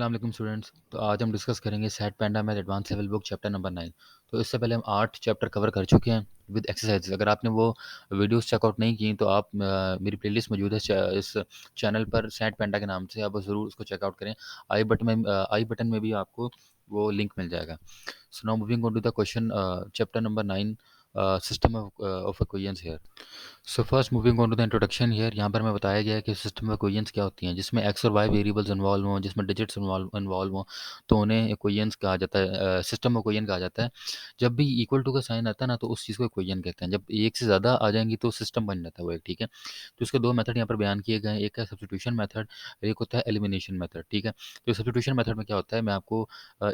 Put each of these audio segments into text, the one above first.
अस्सलाम वालेकुम स्टूडेंट्स। तो आज हम डिस्कस करेंगे set panda math advance level book chapter number 9। तो इससे पहले हम 8 चैप्टर कवर कर चुके हैं विद एक्सरसाइजेस। अगर आपने वो वीडियोस चेकआउट नहीं की तो आप मेरी प्लेलिस्ट मौजूद है इस चैनल पर सेट पैंडा के नाम से, आप ज़रूर उसको चेकआउट करें। आई बटन में भी आपको वो लिंक मिल जाएगा। So now moving on to the question, chapter number 9, system of equations here. So first moving on to the introduction here. यहाँ पर हमें बताया गया है कि सिस्टम ऑफ इक्वेशंस क्या होती हैं, जिसमें एक्स और वाई वेरिएबल्स इन्वॉल्व हों, जिसमें डिजिट्स इन्वॉल्व हों, तो उन्हें इक्वेशंस कहा जाता है, सिस्टम ऑफ इक्वेशन कहा जाता है। जब भी इक्वल टू का साइन आता है ना, तो उस चीज़ को इक्वेशन कहते हैं। जब एक से ज़्यादा आ जाएंगी तो सिस्टम बन जाता है वो एक, ठीक है। तो इसके दो मेथड यहाँ पर बयान किए गए हैं, एक है सब्स्टिट्यूशन मेथड, एक होता है एलिमिनेशन मेथड, ठीक है। तो सब्स्टिट्यूशन मेथड में क्या होता है, मैं आपको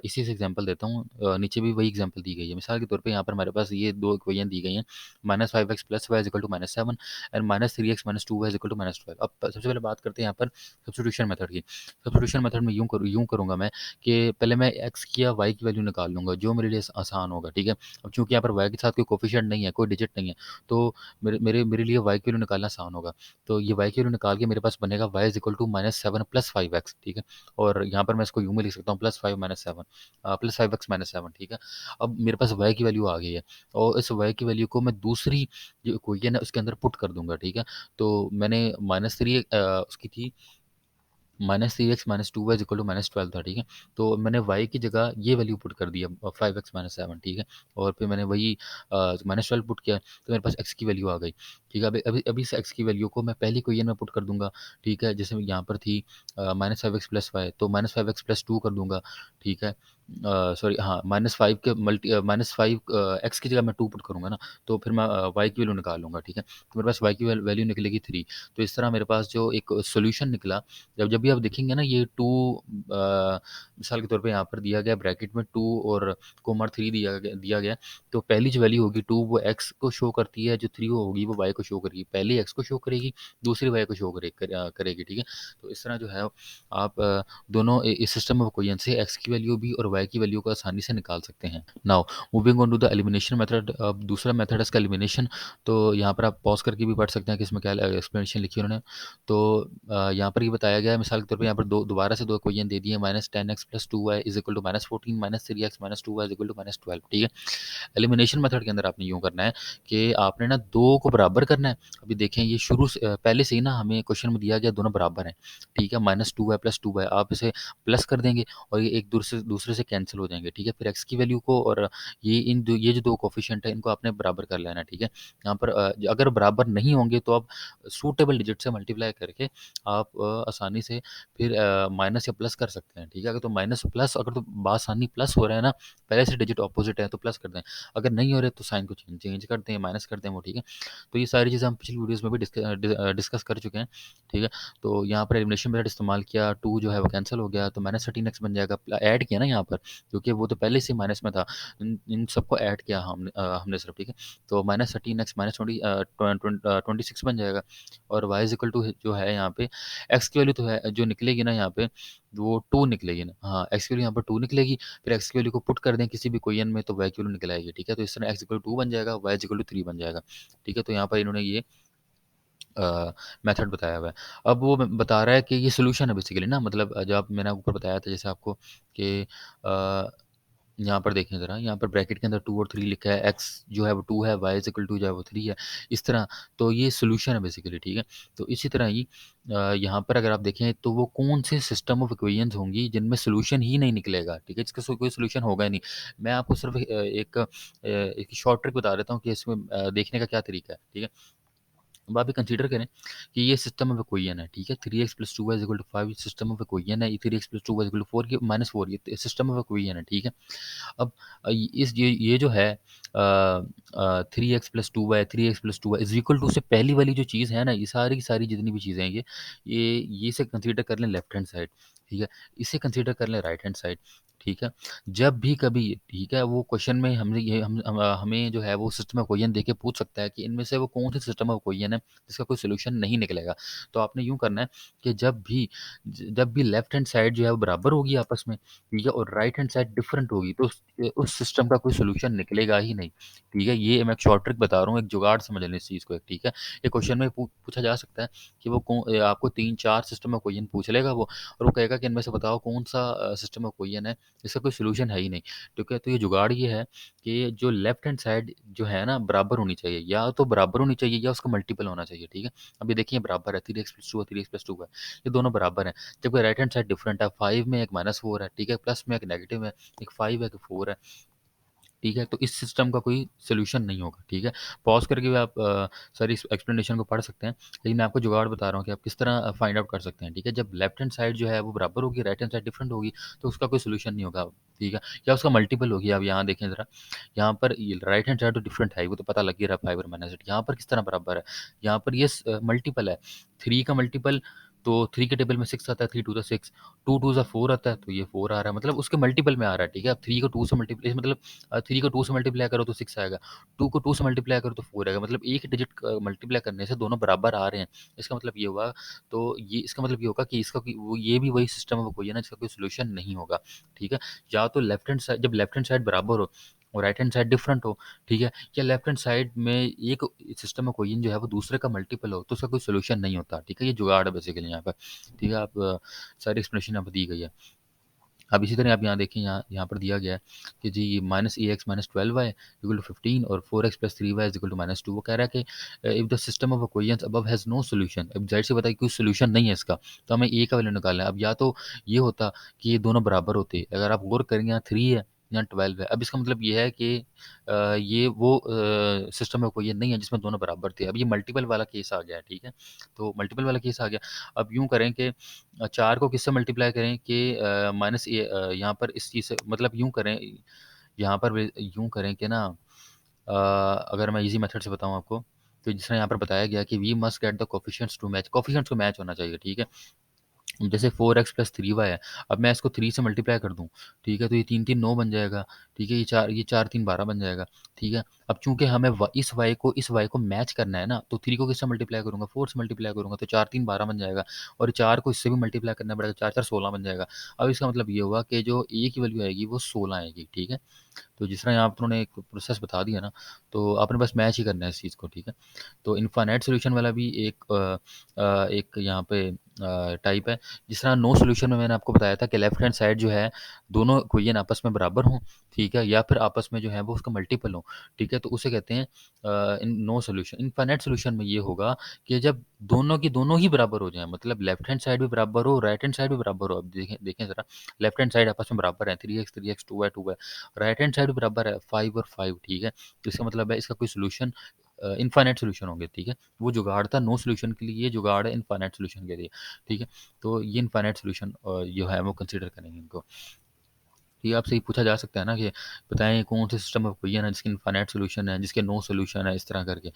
इसी से एग्जांपल देता हूँ। नीचे भी वही एग्जांपल दी गई है। मिसाल के तौर पे यहाँ पर हमारे पास ये दो इक्वेशन दी गई हैं, -5x + y equal to -7 and -3x - 2y equal to -12। अब सबसे पहले बात करते हैं यहाँ पर सब्स्टिट्यूशन मेथड की। सब्स्टिट्यूशन मेथड में यूँ करूँगा मैं कि पहले मैं x की या y की वैल्यू निकाल लूँगा, जो मेरे लिए आसान होगा, ठीक है। अब चूँकि यहाँ पर y के साथ कोई कोफिशिएंट नहीं है, कोई डिजिट नहीं है, तो मेरे लिए y की वैल्यू निकालना आसान होगा। तो ये y की वैल्यू निकाल के मेरे पास बनेगा y इक्वल टू -7 + 5x, ठीक है। और यहाँ पर मैं इसको यूँ में लिख सकता हूँ +5 - 7 +5x - 7, ठीक है। अब मेरे पास y की वैल्यू आ गई है और इस y की वैल्यू को मैं दूसरी जो इक्वेशन है उसके अंदर पुट कर दूंगा, ठीक है। तो मैंने -3 उसकी थी, -3x - 2y इक्वल टू -12 था, ठीक है। तो मैंने y की जगह ये वैल्यू पुट कर दिया 5x - 7, ठीक है। और फिर मैंने वही -12 पुट किया, तो मेरे पास x की वैल्यू आ गई, ठीक है। अभी इस x की वैल्यू को मैं पहली इक्वेशन में पुट कर दूंगा, ठीक है। जैसे यहाँ पर थी -5x + y, तो -5x + 2 कर दूंगा, ठीक है। सॉरी, हाँ, -5 के -5 x की जगह मैं 2 पुट करूँगा ना, तो फिर मैं y की वैल्यू निकाल लूँगा, ठीक है। तो मेरे पास y की वैल्यू निकलेगी 3। तो इस तरह मेरे पास जो एक सॉल्यूशन निकला, जब जब भी आप देखेंगे ना ये 2, मिसाल के तौर पे यहाँ पर दिया गया ब्रैकेट में 2 और कोमा 3 दिया गया, तो पहली जो वैल्यू होगी 2 वो x को शो करती है, जो 3 होगी वो y को शो करेगी। पहली x को शो करेगी, दूसरी y को शो करेगी, ठीक है। तो इस तरह जो है आप दोनों इस सिस्टम ऑफ इक्वेशन से x की वैल्यू भी और y की वैल्यू को आसानी से निकाल सकते हैं। Now moving on to the elimination method. अब दूसरा मेथड है इसका एलिमिनेशन। तो यहाँ पर आप पॉज करके भी पढ़ सकते हैं कि इसमें क्या एक्सप्लेनेशन लिखी है उन्होंने। तो यहाँ पर ये बताया गया है, मिसाल के तौर पे यहाँ पर दोबारा से दो इक्वेशन दे दी है, -10x + 2y equal to -14, -3x - 2y equal to -12, ठीक है। एलिमिनेशन मेथड के अंदर आपने यूँ करना है कि आपने ना दो को बराबर करना है। अभी देखें ये शुरू से पहले से ही ना हमें क्वेश्चन में दिया गया दोनों बराबर हैं, ठीक है। -2y + 2y आप इसे प्लस कर देंगे और ये एक दूसरे से कैंसिल हो जाएंगे, ठीक है। फिर x की वैल्यू को और ये जो दो कोफिशिएंट है इनको आपने बराबर कर लेना है, ठीक है। यहाँ पर अगर बराबर नहीं होंगे तो आप सूटेबल डिजिट से मल्टीप्लाई करके आप आसानी से फिर माइनस या प्लस कर सकते हैं, ठीक है। अगर तो माइनस प्लस, अगर तो बासानी प्लस हो रहा है ना, पहले से डिजिट ऑपोजिट है तो प्लस कर दें, अगर नहीं हो रहे तो साइन को चेंज कर दें, माइनस कर दें वो, ठीक है। तो ये सारी चीज़ें हम पिछली वीडियोस में भी डिस्कस कर चुके हैं, ठीक है। तो यहाँ पर एलिमिनेशन मेथड इस्तेमाल किया, 2 जो है वो कैंसिल हो गया, तो -13x बन जाएगा। ऐड किया ना यहाँ पर, क्योंकि वो तो पहले से माइनस में था, इन सबको ऐड किया हमने सिर्फ, ठीक है। तो -13x - 26 बन जाएगा। और y इक्वल टू जो है यहाँ पे x की वैल्यू तो है जो निकलेगी ना यहाँ पे, वो 2 निकलेगी ना, हाँ, x की वैल्यू यहाँ पर 2 निकलेगी। फिर x की वैल्यू को पुट कर दें किसी भी इक्वेशन में, तो y की वैल्यू निकल आएगी, ठीक है। तो इस तरह x इक्वल 2 बन जाएगा, y इक्वल टू 3 बन जाएगा, ठीक है। तो यहाँ पर इन्होंने ये मेथड बताया हुआ है। अब वो बता रहा है कि ये सॉल्यूशन है बेसिकली ना, मतलब जो आप मैंने ऊपर बताया था जैसे आपको कि यहाँ पर देखें ज़रा, यहाँ पर ब्रैकेट के अंदर 2 और 3 लिखा है, x जो है वो 2 है, y इक्वल टू जो है वो 3 है, इस तरह। तो ये सॉल्यूशन है बेसिकली, ठीक है। तो इसी तरह ही यहाँ पर अगर आप देखें तो वो कौन से सिस्टम ऑफ इक्वेशंस होंगी जिनमें सॉल्यूशन ही नहीं निकलेगा, ठीक है, इसका कोई सॉल्यूशन होगा ही नहीं। मैं आपको सिर्फ एक शॉर्ट ट्रिक बता देता हूँ कि इसमें देखने का क्या तरीका है, ठीक है। अब आप ये कंसीडर करें कि ये सिस्टम ऑफ इक्वेशन है, ठीक है। 3x + 2y equal to 5 system of equation है, 3x + 2y इक्वल टू 4 की -4 ये सिस्टम ऑफ इक्वेशन है, ठीक है। अब ये जो है 3x + 2y, 3x + 2y is equal to से पहली वाली जो चीज़ है ना, ये सारी की सारी जितनी भी चीज़ें हैं ये इसे कंसीडर कर लें लेफ्ट हैंड साइड, ठीक है। इसे कंसीडर कर लें राइट हैंड साइड, ठीक है? जब भी कभी, ठीक है, वो क्वेश्चन में हमने ये हमें जो है वो सिस्टम ऑफ कोहेरेंस देके पूछ सकता है कि इनमें से वो कौन-सी सिस्टम ऑफ कोहेरेंस है जिसका कोई सॉल्यूशन नहीं निकलेगा। तो आपने यूँ करना है कि जब भी लेफ्ट हैंड साइड जो है वो बराबर होगी आपस में, ठीक है, और राइट हैंड साइड डिफरेंट होगी, तो उस सिस्टम का कोई सॉल्यूशन निकलेगा ही नहीं, ठीक है? ये मैं एक शॉर्ट ट्रिक बता रहा हूँ, एक जुगाड़ समझ लें इस चीज़ को एक, ठीक है? ये क्वेश्चन में पूछा जा सकता है कि आपको 3-4 सिस्टम ऑफ कोहेरेंस पूछ लेगा वो, और वो कहेगा कि इनमें से बताओ कौन-सा सिस्टम ऑफ कोहेरेंस है, इसका कोई सॉल्यूशन है ही नहीं, ठीक है? तो ये जुगाड़ ये है कि जो लेफ्ट हैंड साइड जो है ना बराबर होनी चाहिए, या तो बराबर होनी चाहिए या उसका मल्टीपल होना चाहिए, ठीक है? अब ये देखिए बराबर है, 3x+2 है, 3x+2 है, ये दोनों बराबर हैं। जबकि राइट हैंड साइड डिफरेंट है, 5 में एक -4 है, ठीक है? प्लस में एक नेगेटिव है, एक 5 है, एक 4 है, ठीक है? तो इस सिस्टम का कोई सॉल्यूशन नहीं होगा, ठीक है? पॉज़ करके भी आप सारी इस एक्सप्लेनेशन को पढ़ सकते हैं, लेकिन मैं आपको जुगाड़ बता रहा हूँ कि आप किस तरह फाइंड आउट कर सकते हैं, ठीक है? जब लेफ्ट हैंड साइड जो है वो बराबर होगी, राइट हैंड साइड डिफरेंट होगी, तो उसका कोई सॉल्यूशन नहीं होगा, ठीक है? या उसका मल्टीपल होगी। आप यहाँ देखें ज़रा, यहाँ पर ये राइट हैंड साइड तो डिफरेंट है, वो तो पता लग ही रहा है 5 और -8, यहाँ पर किस तरह बराबर है? यहाँ पर ये मल्टीपल है, 3 का मल्टीपल, तो 3 के टेबल में 6 आता है, 3 2 ज़ा 6, 2 2 ज़ा 4 आता है, तो ये 4 आ रहा है, मतलब उसके मल्टीपल में आ रहा है, ठीक है? अब 3 को 2 से मल्टीप्लाई, मतलब 3 को 2 से मल्टीप्लाई करो तो 6 आएगा, 2 को 2 से मल्टीप्लाई करो तो 4 आएगा, मतलब एक डिजिट मल्टीप्लाई करने से दोनों बराबर आ रहे हैं। इसका मतलब ये हुआ, तो ये इसका मतलब ये होगा कि इसका कोई वो ये भी वही सिस्टम है, कोई है ना जिसका कोई सॉल्यूशन नहीं होगा, ठीक है? या तो लेफ्ट हैंड साइड, जब लेफ्ट हैंड साइड बराबर हो और राइट हैंड साइड डिफरेंट हो, ठीक है? या लेफ्ट हैंड साइड में एक सिस्टम में कोई जो है वो दूसरे का मल्टीपल हो, तो उसका कोई सॉल्यूशन नहीं होता, ठीक है? ये जुगाड़ है बेसिकली यहाँ पर, ठीक है? आप सारी एक्सप्लेनेशन यहाँ पे दी गई है। अब इसी तरह आप यहाँ देखें, यहाँ यहाँ पर दिया गया है कि जी -ax-12y = 15 और 4x + 3y = -2। वो कह रहा है कि if the system of equations above has no solution, अब ज़ाहिर सी बात है कि कोई सॉल्यूशन नहीं है इसका, तो हमें a का वैल्यू निकालना है। अब या तो ये होता कि ये दोनों बराबर होते, अगर आप गौर करेंगे यहाँ 3 है, यहाँ 12 है। अब इसका मतलब ये है कि ये वो सिस्टम ऑफ इक्वेशन नहीं है जिसमें दोनों बराबर थे। अब ये मल्टीपल वाला केस आ गया है, ठीक है? तो मल्टीपल वाला केस आ गया। अब यूँ करें कि 4 को किससे मल्टीप्लाई करें कि यहाँ पर इस चीज़ से, मतलब यूँ करें, यहाँ पर भी यूँ करें कि ना, अगर मैं ईज़ी मेथड से बताऊँ आपको, तो जिस तरह यहाँ पर बताया गया कि we must get the coefficients to match, coefficients को मैच होना चाहिए, ठीक है? जैसे 4x + 3y है, अब मैं इसको 3 से मल्टीप्लाई कर दूँ, ठीक है? तो ये 3 3 9 बन जाएगा, ठीक है? ये 4 3 12 बन जाएगा, ठीक है? अब चूँकि हमें इस y को मैच करना है ना, तो 3 को किससे मल्टीप्लाई करूँगा? 4 से मल्टीप्लाई करूँगा, तो 4 3 12 बन जाएगा, और 4 को इससे भी मल्टीप्लाई करना पड़ेगा, 4 4 16 बन जाएगा। अब इसका मतलब ये हुआ कि जो a की वैल्यू आएगी वो 16 आएगी, ठीक है? तो जिस तरह यहाँ पे उन्होंने एक प्रोसेस बता दिया ना, तो आपने बस मैच ही करना है इस चीज़ को, ठीक है? तो इनफ़ाइनाइट सॉल्यूशन वाला भी एक यहाँ पे टाइप है। जिस तरह नो सॉल्यूशन में मैंने आपको बताया था कि लेफ्ट हैंड साइड जो है, दोनों इक्वेशन आपस में बराबर हों, ठीक है? या फिर आपस में जो है वो उसका मल्टीपल हो, ठीक है? तो उसे कहते हैं in no solution. Infinite solution में ये होगा कि जब दोनों की दोनों ही बराबर हो जाएँ, मतलब लेफ्ट हैंड साइड भी बराबर हो, राइट हैंड साइड भी बराबर हो। अब देखें देखें ज़रा, लेफ्ट हैंड साइड आपस में बराबर है, 3x 2y 2y, right hand side भी बराबर है, 5 और 5, ठीक है? तो इसका मतलब है इसका कोई सॉल्यूशन इनफ़ाइनाइट सॉल्यूशन होंगे, ठीक है? वो जुगाड़ था नो सॉल्यूशन के लिए, ये जुगाड़ है इनफ़ाइनाइट सॉल्यूशन के लिए, ठीक है? तो ये इनफ़ाइनाइट सॉल्यूशन जो है वो कंसीडर करेंगे इनको। ये आपसे ये पूछा जा सकता है ना कि बताएँ कौन से सिस्टम ऑफ इक्वेशन है जिसके इनफ़ाइनाइट सॉल्यूशन है, जिसके नो सॉल्यूशन है, इस तरह करके।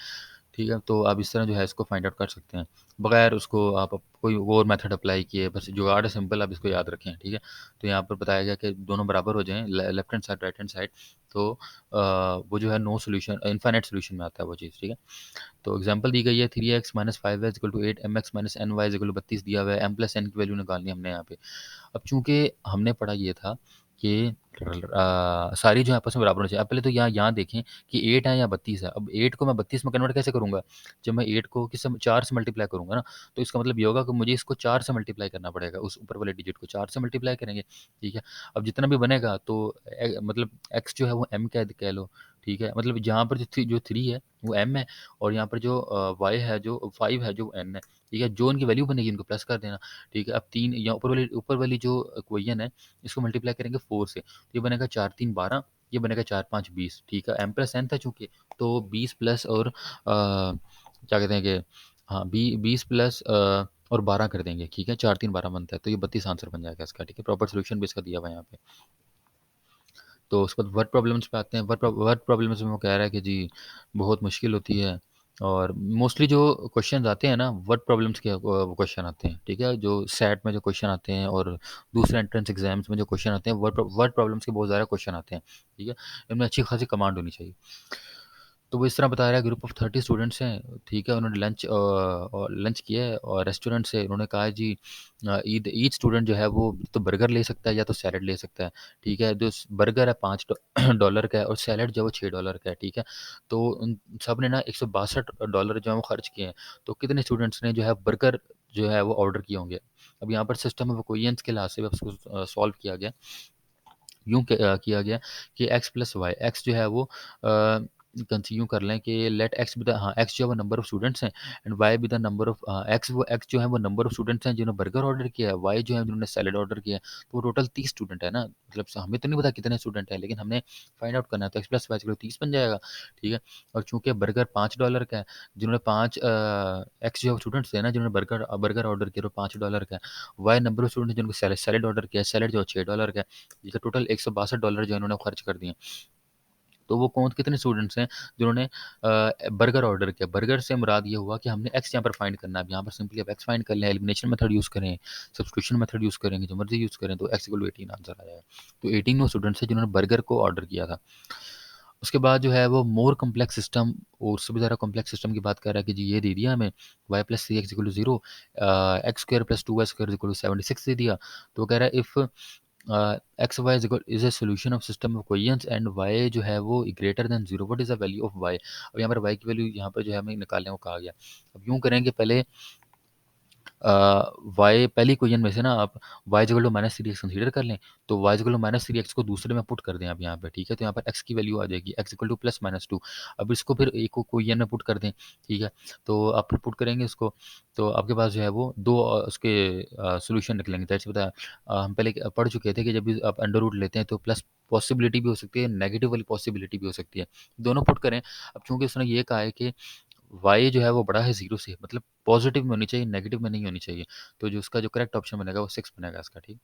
ठीक है? तो आप इस तरह जो है इसको फाइंड आउट कर सकते हैं। बगैर उसको आप कोई और मेथड अप्लाई किए, बस जुगाड़ है सिंपल, आप इसको याद रखें, ठीक है? तो यहाँ पर बताया गया कि दोनों बराबर हो जाएँ, left hand side, right hand side, तो वो जो है नो सॉल्यूशन, इनफ़ाइनाइट सॉल्यूशन में आता है वो चीज़, ठीक है? तो एग्ज़ाम्पल दी गई है, 3x - 5y = 8, mx - ny = 32 दिया हुआ है, m + n की वैल्यू निकालनी है हमने यहाँ पे। अब चूँकि हमने पढ़ा ये था कि सारी जो है आपस में बराबर होनी चाहिए। अब पहले तो यहाँ यहाँ देखें कि 8 है या 32 है। अब 8 को मैं 32 में कन्वर्ट कैसे करूँगा? जब मैं 8 को 4 से मल्टीप्लाई करूँगा ना, तो इसका मतलब ये होगा कि मुझे इसको 4 से मल्टीप्लाई करना पड़ेगा, उस ऊपर वाले डिजिट को 4 से मल्टीप्लाई करेंगे, ठीक है? अब जितना भी बनेगा तो मतलब x जो है वो m कह लो, ठीक है? मतलब जहाँ पर जो 3 है वो m है, और यहाँ पर जो y है, जो 5 है, जो n है, ठीक है? जो उनकी वैल्यू बनेगी उनको प्लस कर देना, ठीक है? अब 3 या ऊपर वाली जो इक्वेशन है, इसको मल्टीप्लाई करेंगे 4 से, तो ये बनेगा 4 3 12, ये बनेगा 4 5 20, ठीक है? m + n था चूँकि, तो 20 प्लस और क्या कहते हैं कि हाँ, 20 प्लस और 12 कर देंगे, ठीक है? 4 3 12 बनता है, तो ये 32 आंसर बन जाएगा इसका, ठीक है? प्रॉपर सॉल्यूशन भी इसका दिया हुआ है यहाँ पे। तो उसके बाद वर्ड प्रॉब्लम्स पे आते हैं। वर्ड प्रॉब्लम्स में वो कह रहा है कि जी बहुत मुश्किल होती है, और मोस्टली जो क्वेश्चन आते हैं ना, वर्ड प्रॉब्लम्स के क्वेश्चन आते हैं, ठीक है, जो सेट में जो क्वेश्चन आते हैं और दूसरे एंट्रेंस एग्जाम्स में जो क्वेश्चन आते हैं, वर्ड प्रॉब्लम्स के बहुत ज़्यादा क्वेश्चन आते हैं, ठीक है। इनमें अच्छी खासी कमांड होनी चाहिए। तो वो इस तरह बता रहा है, ग्रुप ऑफ 30 स्टूडेंट्स हैं, ठीक है, उन्होंने लंच किया है और रेस्टोरेंट से उन्होंने कहा है जी ईद ईच स्टूडेंट जो है वो तो बर्गर ले सकता है या तो सैलड ले सकता है, ठीक है। जो बर्गर है $5 का है और सैलड जो है वो $6 का है, ठीक है। तो उन सब ने ना $162 जो है वो खर्च किए हैं। तो कितने स्टूडेंट्स ने जो है बर्गर जो है वो ऑर्डर किए होंगे? अब यहाँ पर सिस्टम ऑफ इक्वेशंस के लिहाज से उसको सॉल्व किया गया। किया गया कि एक्स प्लस वाई, एक्स जो है वो कंसिड्यूम कर लें कि लेट एक्स भी द, हाँ, एक्स जो है वो नंबर ऑफ स्टूडेंट्स हैं एंड वाई भी द नंबर ऑफ, एक्स जो है वो नंबर ऑफ स्टूडेंट्स हैं जिन्होंने बर्गर ऑर्डर किया है, वाई जो है जिन्होंने सैलड ऑर्डर किया है। तो वो टोटल 30 स्टूडेंट है ना, मतलब हमें तो नहीं पता कितने स्टूडेंट हैं, लेकिन हमने फाइंड आउट करना है, तो एक्स प्लस वाई 30 बन जाएगा, ठीक है। और चूंकि बर्गर $5 का है, जिन्होंने पाँच एक्स जो है स्टूडेंट्स थे ना जिन्होंने बर्गर बर्गर ऑर्डर किया, वो $5 का है। वाई नंबर ऑफ स्टूडेंट जिनको सैलड ऑर्डर किया, सैलड जो है $6 का है। ये टोटल $162 जो इन्होंने खर्च कर दिए। तो वो कौन कितने स्टूडेंट्स हैं जिन्होंने बर्गर ऑर्डर किया? बर्गर से मुराद ये हुआ कि हमने एक्स यहाँ पर फाइंड करना है। अब यहाँ पर सिंपली आप एक्स फाइंड कर लें, एलिमिनेशन मेथड यूज़ करें, सब्स्टिट्यूशन मेथड यूज़ करेंगे, जो मर्जी यूज़ करें, तो एक्स इक्वल टू 18 आंसर आ जाएगा। तो 18 वो स्टूडेंट्स हैं जिन्होंने बर्गर को ऑर्डर किया था। उसके बाद जो है वो मोर कम्प्लेक्स सिस्टम, और उससे भी ज़्यादा कम्प्लेक्स सिस्टम की बात कर रहा है कि जी ये दे दिया हमें y plus three x equal to zero, x square plus two y square equal to 76 दे दिया। तो कह रहा है if x y is a solution of system of equations and y जो है वो greater than zero, what is the value of y? अब यहाँ पर वाई की वैल्यू यहाँ पर जो है हमें निकालने को कहा गया। अब यूँ करेंगे, पहले वाई पहली इक्वेशन में से ना आप y equal to minus three x consider कर लें। तो y equal to minus three x को दूसरे में पुट कर दें आप यहाँ पे, ठीक है। तो यहाँ पर एक्स की वैल्यू आ जाएगी x equal two plus minus two. अब इसको फिर एक इक्वेशन में पुट कर दें, ठीक है। तो आप फिर पुट करेंगे इसको, तो आपके पास जो है वो दो उसके सोल्यूशन निकलेंगे। जैसे बताया हम पहले पढ़ चुके थे कि जब भी आप अंडर रूट लेते हैं तो प्लस पॉसिबिलिटी भी हो सकती है, नेगेटिव वाली पॉसिबिलिटी भी हो सकती है, दोनों पुट करें। अब चूंकि उसने ये कहा है कि वाई जो है वो बड़ा है जीरो से, मतलब पॉजिटिव में होनी चाहिए, नेगेटिव में नहीं होनी चाहिए। तो जो उसका जो करेक्ट ऑप्शन बनेगा वो 6 बनेगा इसका, ठीक।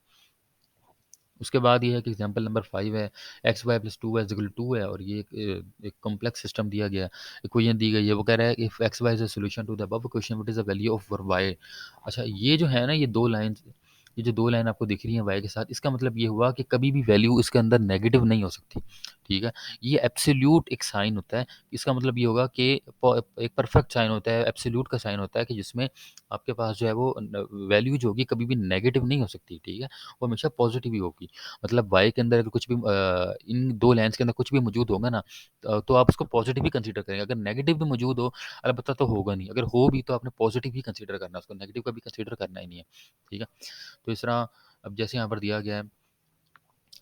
उसके बाद ये है कि एग्जांपल नंबर 5 है, x y plus two y equal to है, और ये एक कॉम्प्लेक्स सिस्टम दिया गया है, इक्वेशन दी गई है। वो कह रहा है if x y is a solution to the above equation what is the value of y? अच्छा, ये जो है ना, ये दो लाइन, ये जो दो लाइन आपको दिख रही है वाई के साथ, इसका मतलब ये हुआ कि कभी भी वैल्यू इसके अंदर नेगेटिव नहीं हो सकती, ठीक है। ये एब्सोल्यूट एक साइन होता है, इसका मतलब ये होगा कि एक परफेक्ट साइन होता है, एब्सोल्यूट का साइन होता है कि जिसमें आपके पास जो है वो वैल्यू जो होगी कभी भी नेगेटिव नहीं हो सकती, ठीक है, वो हमेशा पॉजिटिव ही होगी। मतलब वाई के अंदर अगर कुछ भी इन दो लाइन्स के अंदर कुछ भी मौजूद होगा ना, तो आप उसको पॉजिटिव ही कंसीडर करेंगे। अगर नेगेटिव भी मौजूद हो, अलबत्ता तो होगा नहीं, अगर हो भी तो आपने पॉजिटिव ही कंसीडर करना है, उसको नेगेटिव का भी कंसीडर करना ही नहीं है, ठीक है। तो इस तरह अब जैसे यहाँ पर दिया गया है,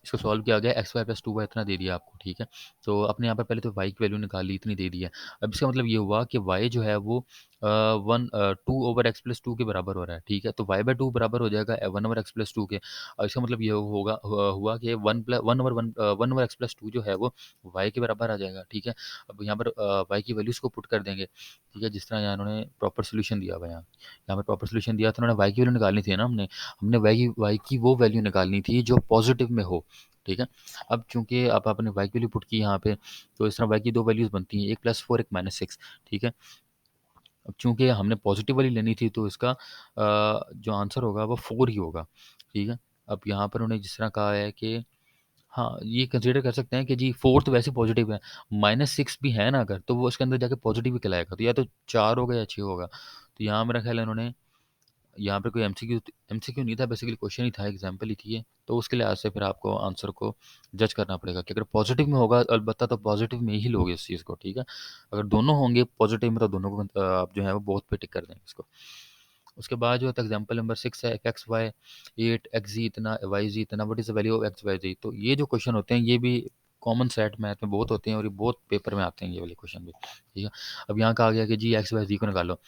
इसको सॉल्व किया गया, x y plus two y इतना दे दिया आपको, ठीक है। तो आपने यहाँ पर पहले तो वाई की वैल्यू निकाल ली, इतनी दे दी है। अब इसका मतलब ये हुआ कि वाई जो है वो one two over x plus two के बराबर हो रहा है, ठीक है। तो वाई बाई टू बराबर हो जाएगा one over x plus two के, और इसका मतलब ये हुआ कि one over x plus two जो है वो वाई के बराबर आ जाएगा, ठीक है। अब यहाँ पर वाई की वैल्यूज़ को पुट कर देंगे, ठीक है, जिस तरह यहाँ उन्होंने प्रॉपर सोल्यूशन दिया हुआ है। यहाँ पर प्रॉपर सोल्यूशन दिया, तो उन्होंने वाई की वैल्यू निकालनी थी ना, हमने हमने वाई की वो वैल्यू निकालनी थी जो पॉजिटिव में हो, ठीक है। अब चूंकि आप आपने वाई की वैल्यू पुट की यहाँ पे, तो इस तरह वाई की दो वैल्यूज़ बनती हैं, एक प्लस फोर, एक माइनस सिक्स, ठीक है। अब चूंकि हमने पॉजिटिव वाली लेनी थी, तो इसका जो आंसर होगा वो फोर ही होगा, ठीक है। अब यहाँ पर उन्होंने जिस तरह कहा है कि हाँ, ये कंसीडर कर सकते हैं कि जी फोर तो वैसे पॉजिटिव है, माइनस सिक्स भी है ना अगर, तो वो उसके अंदर जाके पॉजिटिव ही कहलाएगा, तो या तो चार होगा या छः होगा। तो यहाँ मेरा ख्याल है उन्होंने यहाँ पे कोई एमसीक्यू नहीं था, बेसिकली क्वेश्चन ही था, एग्जाम्पल ही थी ये। तो उसके लिहाज से फिर आपको आंसर को जज करना पड़ेगा कि अगर पॉजिटिव में होगा अलबत्ता तो पॉजिटिव में ही लोगे इस चीज़ को, ठीक है। अगर दोनों होंगे पॉजिटिव में तो दोनों को आप जो है वो बहुत पे टिक कर देंगे इसको। उसके बाद जो है एग्जाम्पल नंबर 6 है, x Y at X Z इतना वाई जी इतना, what is the value of X Y Z? तो ये जो क्वेश्चन होते हैं ये भी कॉमन सेट मैथ में बहुत होते हैं, और ये बहुत पेपर में आते हैं ये वाले क्वेश्चन भी, ठीक है। अब यहाँ कहा गया कि जी एक्स वाई जी को निकालो।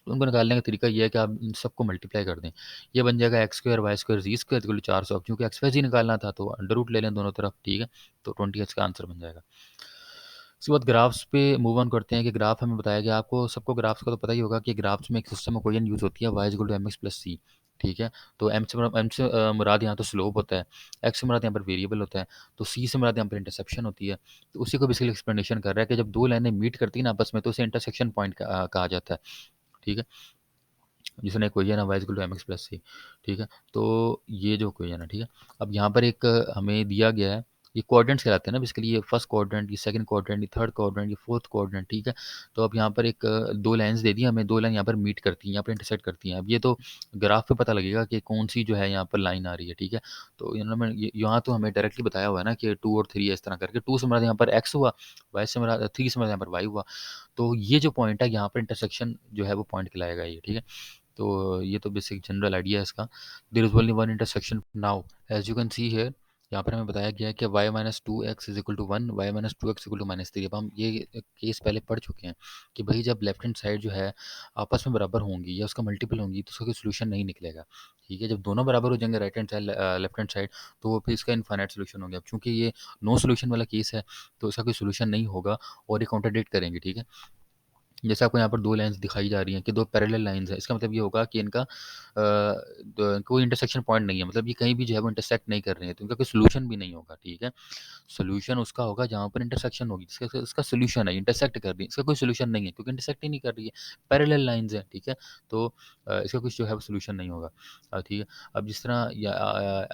तो उनको निकालने का तरीका ये है कि आप इन सबको मल्टीप्लाई कर दें, ये बन जाएगा x square y square g square equal to 400। अब क्योंकि एक्स वाई जी निकालना था तो अंडर रूट ले लें दोनों तरफ, ठीक है। तो 20 का आंसर बन जाएगा। उसके बाद ग्राफ्स पे मूव ऑन करते हैं कि ग्राफ हमें बताया गया, आपको सबको ग्राफ्स का तो पता ही होगा कि ग्राफ्स में एक सिस्टम ऑफ इक्वेशन यूज़ होती है, Y equal to M X plus C, ठीक है। तो एम से मुराद यहाँ तो स्लोप होता है, एक्स से मुराद यहाँ पर वेरिएबल होता है, तो सी से मुराद यहाँ पर इंटरसेप्शन होती है। तो उसी को बेसिकली एक्सप्लेनेशन कर रहा है कि जब दो लाइनें मीट करती हैं ना आपस में, तो उसे इंटरसेक्शन पॉइंट कहा जाता है। ठीक है। जिसने इक्वेशन है Y equal to M X plus C. ठीक है। तो ये जो इक्वेशन है, ठीक है। अब यहाँ पर एक हमें दिया गया है, ये क्वाड्रेंट्स कहलाते हैं ना बेसिकली, ये फर्स्ट क्वाड्रेंट, ये सेकंड क्वाड्रेंट, ये थर्ड क्वाड्रेंट, ये फोर्थ क्वाड्रेंट। ठीक है। तो अब यहाँ पर एक दो लाइंस दे दी हमें, दो लाइन यहाँ पर मीट करती हैं, यहाँ पर इंटरसेक्ट करती हैं। अब ये तो ग्राफ पे पता लगेगा कि कौन सी जो है यहाँ पर लाइन आ रही है। ठीक है। तो यहाँ तो हमें डायरेक्टली बताया हुआ है ना कि 2 और 3 है, इस तरह करके 2 से हमारा यहाँ पर एक्स हुआ, वाई से हमारा 3 से हमारा यहाँ पर वाई हुआ। तो ये जो पॉइंट है यहाँ पर इंटरसेक्शन जो है वो पॉइंट कहलाएगा ये। ठीक है। तो ये तो बेसिक जनरल आइडिया है इसका। There is only one intersection now, as you can see here. यहाँ पर हमें बताया गया है कि y minus two x is equal to one, y minus two x equal to minus three. अब हम ये केस पहले पढ़ चुके हैं कि भाई जब लेफ्ट हैंड साइड जो है आपस में बराबर होंगी या उसका मल्टीपल होंगी तो उसका कोई सोल्यूशन नहीं निकलेगा। ठीक है। जब दोनों बराबर हो जाएंगे right hand side left hand side, तो वो फिर इसका इनफाइनाइट सोल्यूशन हो गया। अब चूंकि ये नो सोल्यूशन वाला केस है तो इसका कोई सोल्यूशन नहीं होगा और ये कॉन्ट्राडिक्ट करेंगे। ठीक है। जैसे आपको यहाँ पर दो लाइंस दिखाई जा रही हैं कि दो पैरेलल लाइंस हैं, इसका मतलब ये होगा कि इनका कोई इंटरसेक्शन पॉइंट नहीं है, मतलब ये कहीं भी जो है वो इंटरसेक्ट नहीं कर रहे हैं, तो इनका कोई सोल्यूशन भी नहीं होगा। ठीक है। सोल्यूशन उसका होगा जहाँ पर इंटरसेक्शन होगी, जिसका इसका सोल्यूशन है, इंटरसेक्ट कर रही है, इसका कोई सोल्यूशन नहीं है क्योंकि इंटरसेक्ट ही नहीं कर रही है, पैरेलल लाइंस है। ठीक है। तो इसका कुछ जो है वो सोल्यूशन नहीं होगा। ठीक है। अब जिस तरह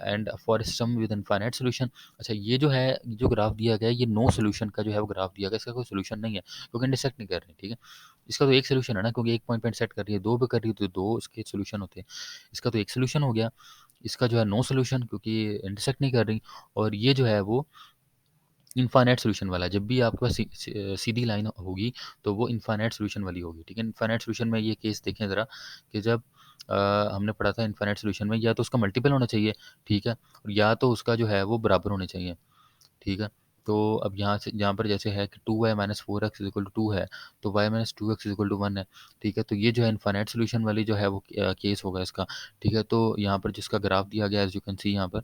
and for some with infinite solution, अच्छा ये जो है जो ग्राफ दिया गया है ये नो सोल्यूशन का जो है वो ग्राफ दिया गया, इसका कोई सोल्यूशन नहीं है क्योंकि इंटरसेक्ट नहीं कर रहे हैं। ठीक है। इसका तो एक सोल्यूशन है ना, क्योंकि एक पॉइंट सेट कर रही है, दो पे कर रही है तो दो इसके सोल्यूशन होते हैं। इसका तो एक सोल्यूशन हो गया, इसका जो है नो सोल्यूशन क्योंकि इंटरसेक्ट नहीं कर रही। और ये जो है वो इनफाइनाइट सोल्यूशन वाला है। जब भी आपके पास सीधी लाइन होगी तो वो इनफाइनाइट सोल्यूशन वाली होगी। ठीक है। इनफाइनाइट सोल्यूशन में ये केस देखें ज़रा कि जब हमने पढ़ा था इनफाइनाइट सोल्यूशन में या तो उसका मल्टीपल होना चाहिए, ठीक है, और या तो उसका जो है वो बराबर होने चाहिए। ठीक है। तो अब यहाँ से यहाँ पर जैसे है कि 2y minus four x equal to two है, तो y minus two x equal to one है। ठीक है। तो ये जो है इनफाइनाइट सोल्यूशन वाली जो है वो केस होगा इसका। ठीक है। तो यहाँ पर जिसका ग्राफ दिया गया है एज यू कैन सी यहाँ पर,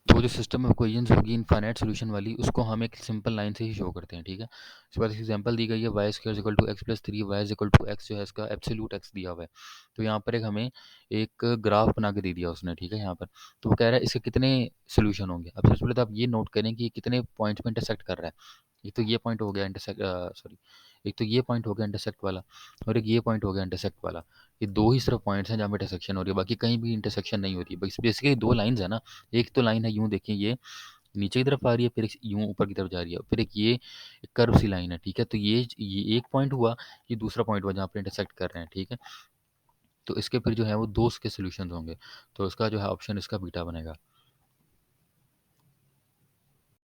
तो जो सिस्टम ऑफ इक्वेशंस होगी इनफाइनाइट सोल्यूशन वाली, उसको हम एक सिंपल लाइन से ही शो करते हैं। ठीक है। इसके बाद एग्जांपल दी गई है y square equal to x plus three, y equal to x जो है इसका एब्सोल्यूट एक्स दिया हुआ है। तो यहाँ पर एक हमें एक ग्राफ बना के दे दिया उसने। ठीक है। यहाँ पर तो वो कह रहा है इसके कितने सोल्यूशन होंगे। अब सबसे पहले तो आप ये नोट करें कि ये कितने पॉइंट्स में इंटरसेक्ट कर रहा है। एक तो ये पॉइंट हो गया इंटरसेक्ट, सॉरी, एक तो ये पॉइंट हो गया इंटरसेक्ट वाला और एक ये पॉइंट हो गया इंटरसेक्ट वाला। ये दो ही सिर्फ पॉइंट्स हैं जहाँ पे इंटरसेक्शन हो रही है, बाकी कहीं भी इंटरसेक्शन नहीं होती है। बस बेसिकली दो लाइंस है ना, एक तो लाइन है यूँ देखें ये नीचे की तरफ आ रही है, फिर एक यूँ ऊपर की तरफ जा रही है, फिर एक ये कर्व सी लाइन है। ठीक है। तो ये एक पॉइंट हुआ, ये दूसरा पॉइंट हुआ जहाँ पे इंटरसेक्ट कर रहे हैं। ठीक है। तो इसके फिर जो है वो दो इसके सोल्यूशन होंगे, तो इसका जो है ऑप्शन इसका बीटा बनेगा।